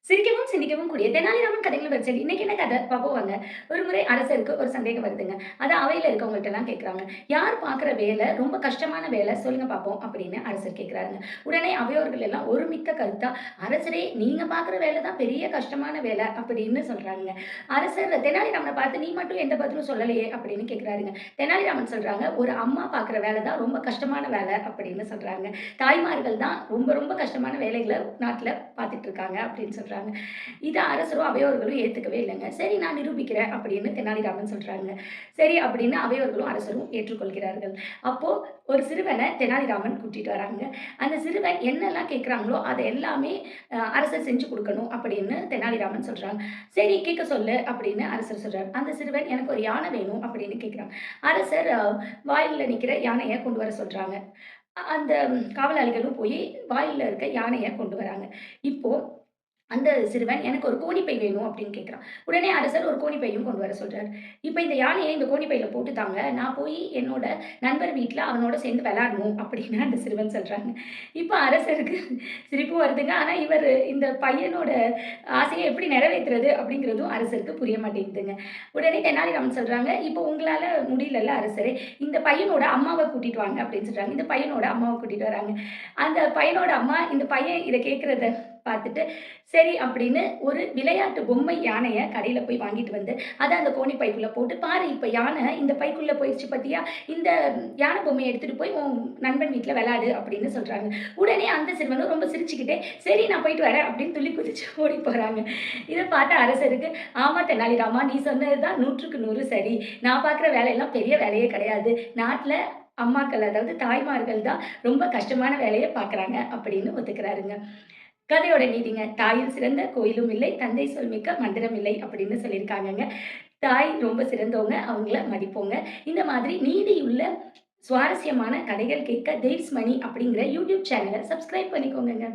சிரிக்கவும் சிந்திக்கவும் கூடிய தெனாலிராமன் கதைகள் வரிசையில் இன்னைக்கு என்ன கதை பார்ப்போம். ஒரு முறை அரசருக்கு ஒரு சந்தேகம் வருதுங்க. அது அவையில இருக்கவங்கள்ட்ட எல்லாம் கேட்குறாங்க. யார் பார்க்குற வேலை ரொம்ப கஷ்டமான வேலை சொல்லுங்க பார்ப்போம் அப்படின்னு அரசர் கேட்குறாருங்க. உடனே அவையோர்கள் எல்லாம் ஒருமித்த கருத்தா, அரசரே நீங்க பார்க்குற வேலை தான் பெரிய கஷ்டமான வேலை அப்படின்னு சொல்றாங்க. அரசர் தெனாலிராமனை பார்த்து நீ மட்டும் எந்த பதிலும் சொல்லலையே அப்படின்னு கேட்குறாருங்க. தெனாலிராமன் சொல்றாங்க, ஒரு அம்மா பார்க்குற வேலை தான் ரொம்ப கஷ்டமான வேலை அப்படின்னு சொல்றாங்க. தாய்மார்கள் தான் ரொம்ப ரொம்ப கஷ்டமான வேலைகளை நாட்டில் பார்த்துட்டு இருக்காங்க அப்படின்னு சொல்றாங்க. இத அரசரும் அவையோர்களும் ஏத்துக்கவே இல்லங்க. சரி நான் நிரூபிக்கிறேன் அப்படின்னு தெனாலிராமன் சொல்றாங்க. சரி அப்படின்னு அவையோர்களும் அரசரும் ஏற்றுக்கொள்கிறார்கள். அப்போ ஒரு சிறுவன தெனாலிராமன் கூட்டிட்டு வராங்க. அந்த சிறுவன் என்னெல்லாம் கேட்கிறாங்களோ அத எல்லாமே அரசர் செஞ்சு குடுக்கணும் அப்படின்னு தெனாலிராமன் சொல்றாங்க. சரி கேட்க சொல்லு அப்படின்னு அரசர் சொல்றாரு. அந்த சிறுவன் எனக்கு ஒரு யானை வேணும் அப்படின்னு கேட்கிறான். அரசர் வாயில்ல நிக்கிற யானைய கொண்டு வர சொல்றாங்க. அந்த காவலாளிகளும் போய் வாயில்ல இருக்க யானைய கொண்டு வராங்க. இப்போ அந்த சிறுவன் எனக்கு ஒரு கோணிப்பை வேணும் அப்படின்னு கேட்குறான். உடனே அரசர் ஒரு கோணிப்பையும் கொண்டு வர சொல்றாரு. இப்ப இந்த யானைய இந்த கோணிப்பையில போட்டு தாங்க. நான் போய் என்னோட நண்பர் வீட்ல அவனோட சேர்ந்து விளையாடணும் அப்படின்னு அந்த சிறுவன் சொல்றாங்க. இப்ப அரசருக்கு சிரிப்பும் வருதுங்க. ஆனா இவரு இந்த பையனோட ஆசைய எப்படி நிறைவேத்துறது அப்படிங்கிறதும் அரசருக்கு புரிய மாட்டேங்குதுங்க. உடனே தெனாலிராமன் சொல்றாங்க, "இப்போ உங்களால முடியலல்ல அரசரே, இந்த பையனோட அம்மாவ கூட்டிட்டு வாங்க" அப்படின்னு சொல்றாங்க. இந்த பையனோட அம்மாவ கூட்டிட்டு வராங்க. அந்த பையனோட அம்மா இந்த பையன் இத கேட்கிறத பார்த்துட்டு, சரி அப்படின்னு ஒரு விளையாட்டு பொம்மை யானைய கடையில போய் வாங்கிட்டு வந்து, அத அந்த கோணி பைக்குள்ள போட்டு, "பாரு இப்ப யானை இந்த பைக்குள்ள போயிருச்சு பார்த்தியா? இந்த யானை பொம்மைய எடுத்துட்டு போய் உன் நண்பன் வீட்ல விளையாடு" அப்படின்னு சொல்றாங்க. உடனே அந்த சிறுவனும் ரொம்ப சிரிச்சுக்கிட்டே, "சரி நான் போயிட்டு வரேன்" அப்படின்னு துள்ளி குதிச்சு ஓடி போறாங்க. இத பார்த்த அரசருக்கு, "ஆமா தெனாலிராமா நீ சொன்னது தான் 100க்கு 100 சரி. நான் பார்க்குற வேலையெல்லாம் பெரிய வேலையே கிடையாது. நாட்ல அம்மாக்கள் அதாவது தாய்மார்கள் தான் ரொம்ப கஷ்டமான வேலைய பார்க்குறாங்க" அப்படின்னு ஒத்துக்கிறாருங்க. கதையோட நீதிங்க. "தாயில் சிறந்த கோயிலும் இல்லை, தந்தை சொல் மிக்க மந்திரம் இல்லை" அப்படின்னு சொல்லியிருக்காங்கங்க. தாய் ரொம்ப சிறந்தவங்க. அவங்கள மதிப்போங்க. இந்த மாதிரி நீதியுள்ள சுவாரஸ்யமான கதைகள் கேட்க "தெய்வ்ஸ் மணி" அப்படிங்கிற யூடியூப் சேனல சப்ஸ்கிரைப் பண்ணிக்கோங்கங்க.